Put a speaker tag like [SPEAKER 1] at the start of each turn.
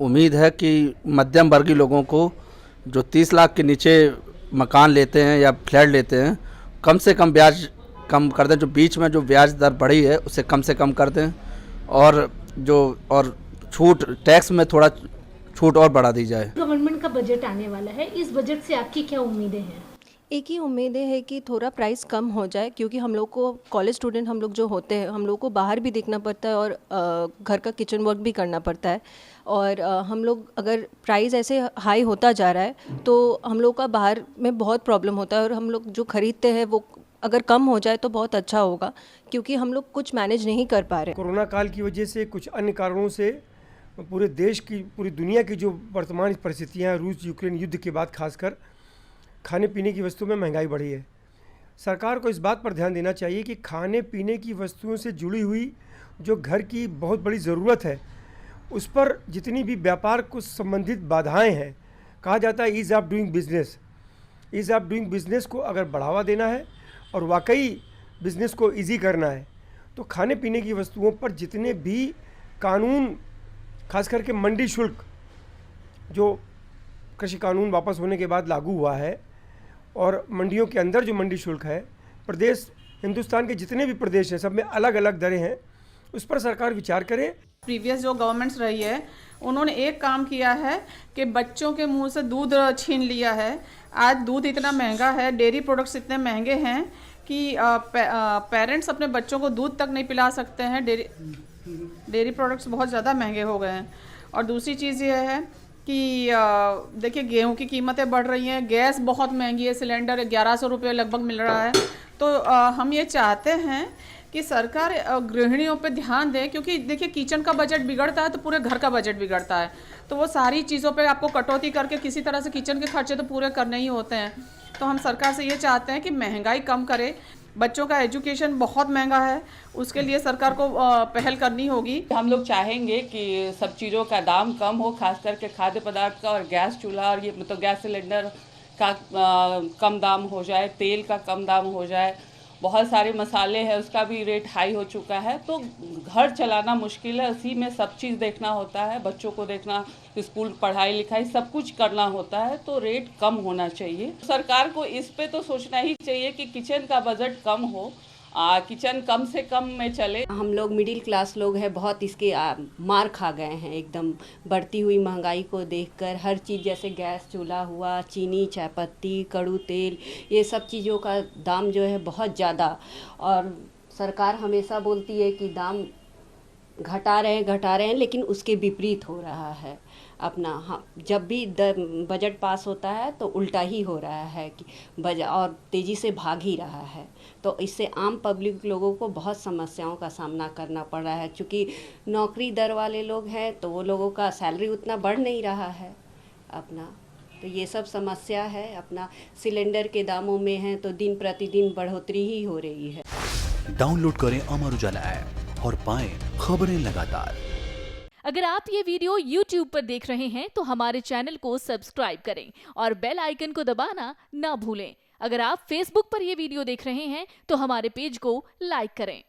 [SPEAKER 1] उम्मीद है कि मध्यम वर्गीय लोगों को जो 30 लाख के नीचे मकान लेते हैं या फ्लैट लेते हैं, कम से कम ब्याज कम कर दें। जो बीच में जो ब्याज दर बढ़ी है उसे कम से कम कर दें, और छूट, टैक्स में थोड़ा छूट और बढ़ा दी जाए।
[SPEAKER 2] गवर्नमेंट का बजट आने वाला है, इस बजट से आपकी क्या उम्मीदें हैं?
[SPEAKER 3] एक ही उम्मीद है कि थोड़ा प्राइस कम हो जाए, क्योंकि हम लोग को कॉलेज स्टूडेंट हम लोग जो होते हैं, हम लोग को बाहर भी देखना पड़ता है और घर का किचन वर्क भी करना पड़ता है। और हम लोग अगर प्राइस ऐसे हाई होता जा रहा है तो हम लोग का बाहर में बहुत प्रॉब्लम होता है, और हम लोग जो खरीदते हैं वो अगर कम हो जाए तो बहुत अच्छा होगा, क्योंकि हम लोग कुछ मैनेज नहीं कर पा रहे।
[SPEAKER 4] कोरोना काल की वजह से, कुछ अन्य कारणों से पूरे देश की, पूरी दुनिया की जो वर्तमान परिस्थितियाँ हैं, रूस यूक्रेन युद्ध के बाद खासकर खाने पीने की वस्तुओं में महंगाई बढ़ी है। सरकार को इस बात पर ध्यान देना चाहिए कि खाने पीने की वस्तुओं से जुड़ी हुई जो घर की बहुत बड़ी ज़रूरत है, उस पर जितनी भी व्यापार को संबंधित बाधाएं हैं, कहा जाता है ease of doing business, ease of doing business को अगर बढ़ावा देना है और वाकई बिजनेस को इजी करना है, तो खाने पीने की वस्तुओं पर जितने भी कानून, खास करके मंडी शुल्क, जो कृषि कानून वापस होने के बाद लागू हुआ है, और मंडियों के अंदर जो मंडी शुल्क है, प्रदेश, हिंदुस्तान के जितने भी प्रदेश हैं, सब में अलग अलग दरें हैं, उस पर सरकार विचार करे।
[SPEAKER 5] प्रीवियस जो गवर्नमेंट्स रही है, उन्होंने एक काम किया है कि बच्चों के मुंह से दूध छीन लिया है। आज दूध इतना महंगा है, डेयरी प्रोडक्ट्स इतने महंगे हैं कि पेरेंट्स अपने बच्चों को दूध तक नहीं पिला सकते हैं। डेयरी प्रोडक्ट्स बहुत ज़्यादा महंगे हो गए हैं। और दूसरी चीज़ ये है कि देखिए, गेहूं की कीमतें बढ़ रही हैं, गैस बहुत महंगी है, सिलेंडर 1100 रुपये लगभग मिल रहा है। तो हम ये चाहते हैं कि सरकार गृहिणियों पे ध्यान दे, क्योंकि देखिए किचन का बजट बिगड़ता है तो पूरे घर का बजट बिगड़ता है। तो वो सारी चीज़ों पे आपको कटौती करके किसी तरह से किचन के खर्चे तो पूरे करने ही होते हैं। तो हम सरकार से ये चाहते हैं कि महंगाई कम करे। बच्चों का एजुकेशन बहुत महंगा है, उसके लिए सरकार को पहल करनी होगी।
[SPEAKER 6] हम लोग चाहेंगे कि सब चीज़ों का दाम कम हो, खास करके खाद्य पदार्थ का, और गैस चूल्हा और ये मतलब गैस सिलेंडर का कम दाम हो जाए, तेल का कम दाम हो जाए। बहुत सारे मसाले हैं, उसका भी रेट हाई हो चुका है। तो घर चलाना मुश्किल है, उसी में सब चीज़ देखना होता है, बच्चों को देखना, स्कूल पढ़ाई लिखाई सब कुछ करना होता है। तो रेट कम होना चाहिए। सरकार को इस पे तो सोचना ही चाहिए कि किचन का बजट कम हो, किचन कम से कम में चले।
[SPEAKER 3] हम लोग मिडिल क्लास लोग हैं, बहुत इसके मार खा गए हैं एकदम बढ़ती हुई महंगाई को देखकर। हर चीज़ जैसे गैस चूल्हा हुआ, चीनी, चायपत्ती, कड़ू तेल, ये सब चीज़ों का दाम जो है बहुत ज़्यादा। और सरकार हमेशा बोलती है कि दाम घटा रहे हैं, लेकिन उसके विपरीत हो रहा है अपना। हाँ, जब भी बजट पास होता है तो उल्टा ही हो रहा है कि और तेज़ी से भाग ही रहा है। तो इससे आम पब्लिक लोगों को बहुत समस्याओं का सामना करना पड़ रहा है, क्योंकि नौकरी दर वाले लोग हैं तो वो लोगों का सैलरी उतना बढ़ नहीं रहा है अपना। तो ये सब समस्या है अपना। सिलेंडर के दामों में है तो दिन प्रतिदिन बढ़ोतरी ही हो रही है।
[SPEAKER 7] डाउनलोड करें अमर उजाला ऐप और पाएं खबरें लगातार।
[SPEAKER 8] अगर आप ये वीडियो YouTube पर देख रहे हैं तो हमारे चैनल को सब्सक्राइब करें और बेल आइकन को दबाना ना भूलें। अगर आप Facebook पर ये वीडियो देख रहे हैं तो हमारे पेज को लाइक करें।